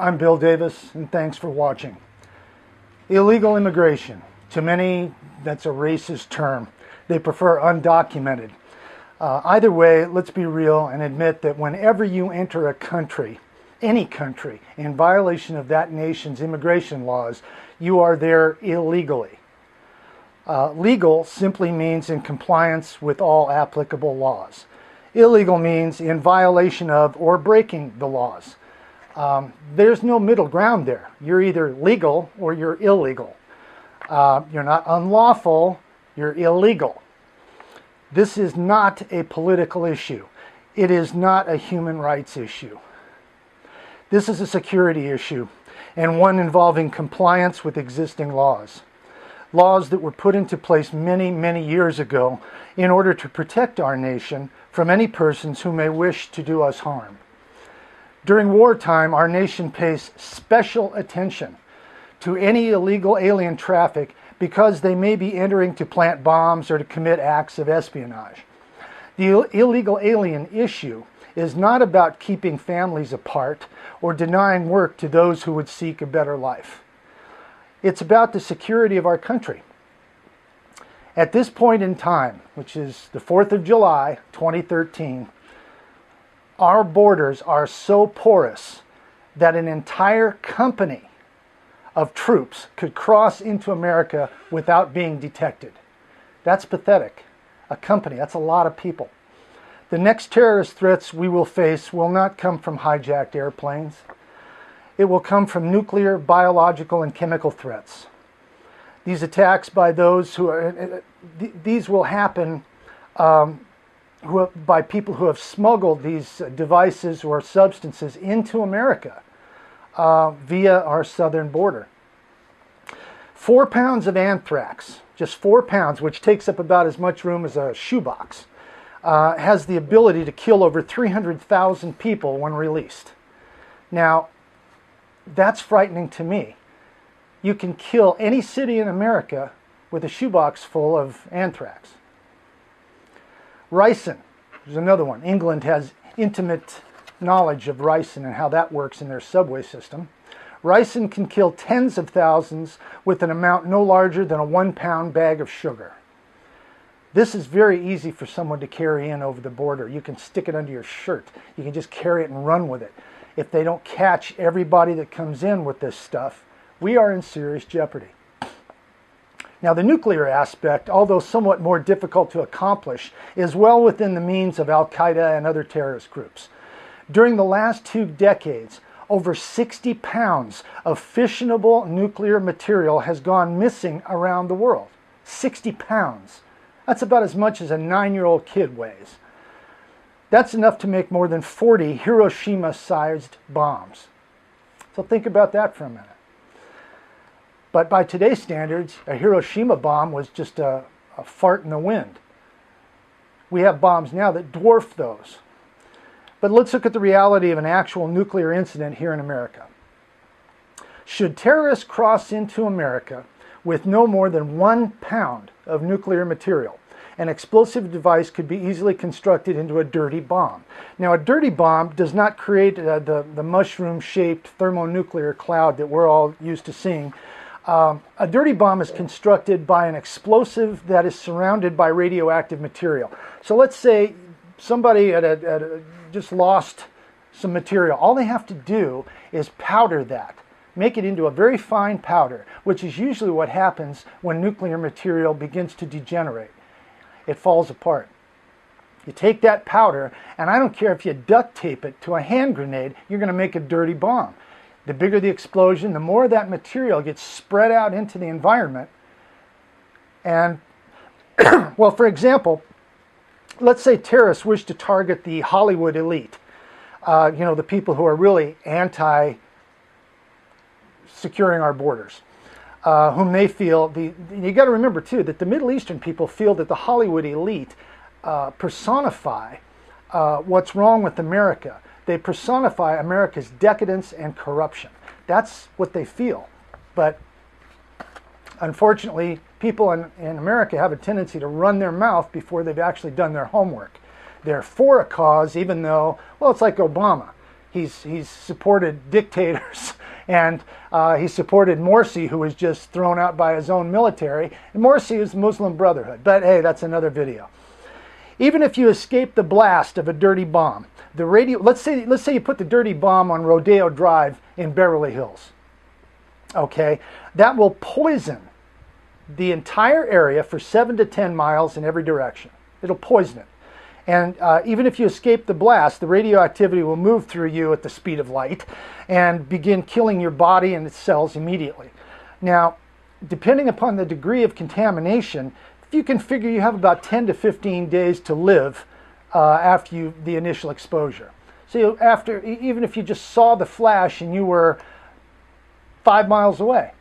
I'm Bill Davis, and thanks for watching. Illegal immigration. To many, that's a racist term. They prefer undocumented. Either way, let's be real and admit that whenever you enter a country, any country, in violation of that nation's immigration laws, you are there illegally. Legal simply means in compliance with all applicable laws. Illegal means in violation of or breaking the laws. There's no middle ground there. You're either legal or you're illegal. You're not unlawful, you're illegal. This is not a political issue. It is not a human rights issue. This is a security issue, and one involving compliance with existing laws. Laws that were put into place many, many years ago in order to protect our nation from any persons who may wish to do us harm. During wartime, our nation pays special attention to any illegal alien traffic because they may be entering to plant bombs or to commit acts of espionage. The illegal alien issue is not about keeping families apart or denying work to those who would seek a better life. It's about the security of our country. At this point in time, which is the 4th of July, 2013, our borders are so porous that an entire company of troops could cross into America without being detected. That's pathetic. A company, that's a lot of people. The next terrorist threats we will face will not come from hijacked airplanes. It will come from nuclear, biological, and chemical threats. These attacks by those who are, these will happen by people who have smuggled these devices or substances into America via our southern border. 4 pounds of anthrax, just 4 pounds, which takes up about as much room as a shoebox, has the ability to kill over 300,000 people when released. Now, that's frightening to me. You can kill any city in America with a shoebox full of anthrax. Ricin is another one. England has intimate knowledge of ricin and how that works in their subway system. Ricin can kill tens of thousands with an amount no larger than a 1-pound bag of sugar. This is very easy for someone to carry in over the border. You can stick it under your shirt. You can just carry it and run with it. If they don't catch everybody that comes in with this stuff, we are in serious jeopardy. Now, the nuclear aspect, although somewhat more difficult to accomplish, is well within the means of Al-Qaeda and other terrorist groups. During the last 2 decades, over 60 pounds of fissionable nuclear material has gone missing around the world. 60 pounds. That's about as much as a 9-year-old kid weighs. That's enough to make more than 40 Hiroshima-sized bombs. So think about that for a minute. But by today's standards, a Hiroshima bomb was just a fart in the wind. We have bombs now that dwarf those. But let's look at the reality of an actual nuclear incident here in America. Should terrorists cross into America with no more than 1 pound of nuclear material, an explosive device could be easily constructed into a dirty bomb. Now, a dirty bomb does not create the mushroom-shaped thermonuclear cloud that we're all used to seeing. A dirty bomb is constructed by an explosive that is surrounded by radioactive material. So let's say somebody just lost some material. All they have to do is powder that, make it into a very fine powder, which is usually what happens when nuclear material begins to degenerate. It falls apart. You take that powder, and I don't care if you duct tape it to a hand grenade, you're going to make a dirty bomb. The bigger the explosion, the more that material gets spread out into the environment. And, well, for example, let's say terrorists wish to target the Hollywood elite, the people who are really anti-securing our borders, whom they feel, you got to remember too, that the Middle Eastern people feel that the Hollywood elite personify what's wrong with America. They personify America's decadence and corruption. That's what they feel. But unfortunately, people in America have a tendency to run their mouth before they've actually done their homework. They're for a cause, even though, well, it's like Obama. He's supported dictators, and he supported Morsi, who was just thrown out by his own military. And Morsi is the Muslim Brotherhood, but hey, that's another video. Even if you escape the blast of a dirty bomb, the radio, let's say you put the dirty bomb on Rodeo Drive in Beverly Hills. Okay, that will poison the entire area for 7 to 10 miles in every direction. It'll poison it. And even if you escape the blast, the radioactivity will move through you at the speed of light and begin killing your body and its cells immediately. Now, depending upon the degree of contamination, you can figure you have about 10 to 15 days to live after the initial exposure. So even if you just saw the flash and you were 5 miles away,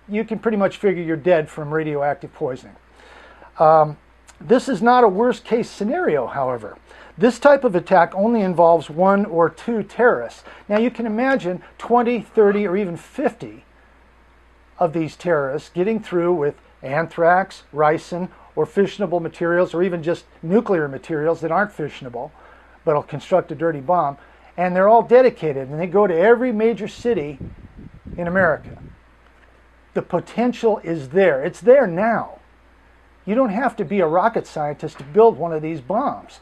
you can pretty much figure you're dead from radioactive poisoning. This is not a worst case scenario, however. This type of attack only involves 1 or 2 terrorists. Now you can imagine 20, 30, or even 50 of these terrorists getting through with anthrax, ricin, or fissionable materials, or even just nuclear materials that aren't fissionable, but will construct a dirty bomb. And they're all dedicated, and they go to every major city in America. The potential is there. It's there now. You don't have to be a rocket scientist to build one of these bombs.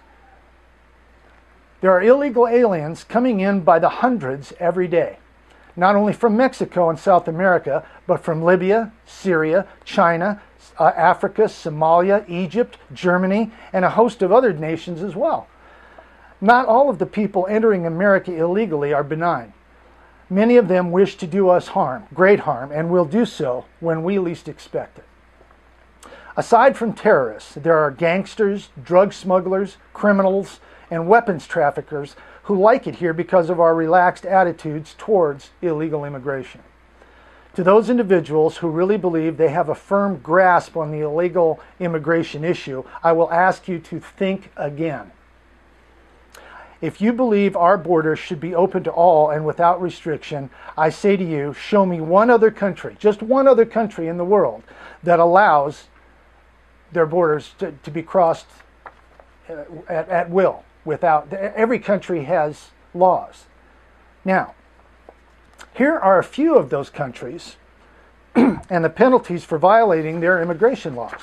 There are illegal aliens coming in by the hundreds every day, not only from Mexico and South America, but from Libya, Syria, China, Africa, Somalia, Egypt, Germany, and a host of other nations as well. Not all of the people entering America illegally are benign. Many of them wish to do us harm, great harm, and will do so when we least expect it. Aside from terrorists, there are gangsters, drug smugglers, criminals, and weapons traffickers who like it here because of our relaxed attitudes towards illegal immigration. To those individuals who really believe they have a firm grasp on the illegal immigration issue, I will ask you to think again. If you believe our borders should be open to all and without restriction, I say to you, show me one other country, just one other country in the world that allows their borders to be crossed at will. Every country has laws. Now, here are a few of those countries and the penalties for violating their immigration laws.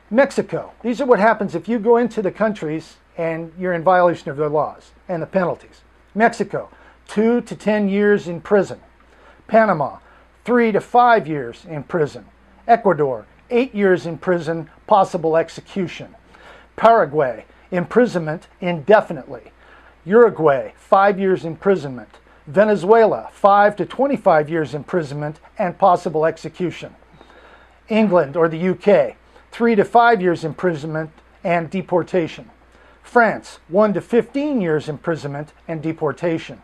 Mexico. These are what happens if you go into the countries and you're in violation of their laws, and the penalties. Mexico, 2 to 10 years in prison. Panama, 3 to 5 years in prison. Ecuador, 8 years in prison, possible execution. Paraguay, imprisonment indefinitely. Uruguay, 5 years imprisonment. Venezuela, 5 to 25 years imprisonment and possible execution. England or the UK, 3 to 5 years imprisonment and deportation. France, 1 to 15 years imprisonment and deportation.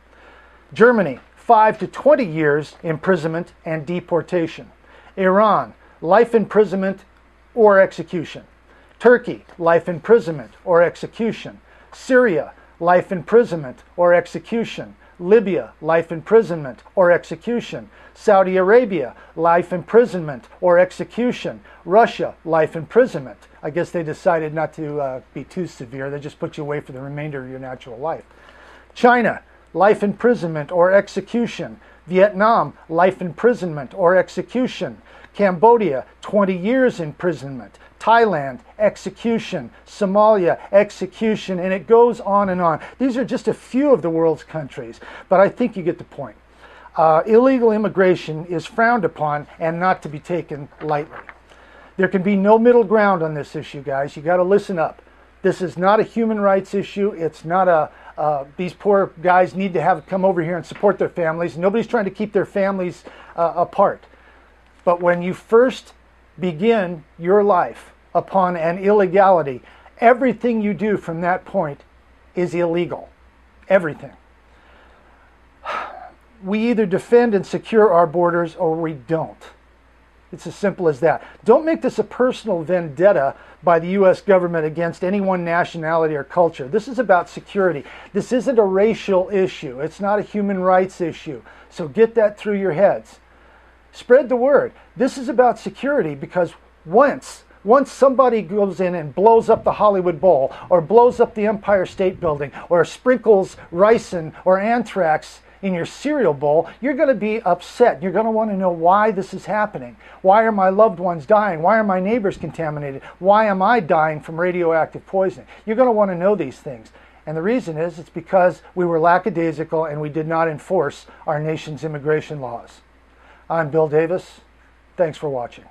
Germany, 5 to 20 years imprisonment and deportation. Iran, life imprisonment or execution. Turkey, life imprisonment or execution. Syria, life imprisonment or execution. Libya, life imprisonment or execution. Saudi Arabia, life imprisonment or execution. Russia, life imprisonment. I guess they decided not to be too severe. They just put you away for the remainder of your natural life. China, life imprisonment or execution. Vietnam, life imprisonment or execution. Cambodia, 20 years imprisonment. Thailand, execution. Somalia, execution, and it goes on and on. These are just a few of the world's countries, but I think you get the point. Illegal immigration is frowned upon and not to be taken lightly. There can be no middle ground on this issue, guys. You got to listen up. This is not a human rights issue. It's not these poor guys need to come over here and support their families. Nobody's trying to keep their families apart. But when you first begin your life upon an illegality, everything you do from that point is illegal. Everything. We either defend and secure our borders or we don't. It's as simple as that. Don't make this a personal vendetta by the U.S. government against any one nationality or culture. This is about security. This isn't a racial issue. It's not a human rights issue. So get that through your heads. Spread the word. This is about security because once Once somebody goes in and blows up the Hollywood Bowl, or blows up the Empire State Building, or sprinkles ricin or anthrax in your cereal bowl, you're going to be upset. You're going to want to know why this is happening. Why are my loved ones dying? Why are my neighbors contaminated? Why am I dying from radioactive poisoning? You're going to want to know these things. And the reason is, it's because we were lackadaisical and we did not enforce our nation's immigration laws. I'm Bill Davis. Thanks for watching.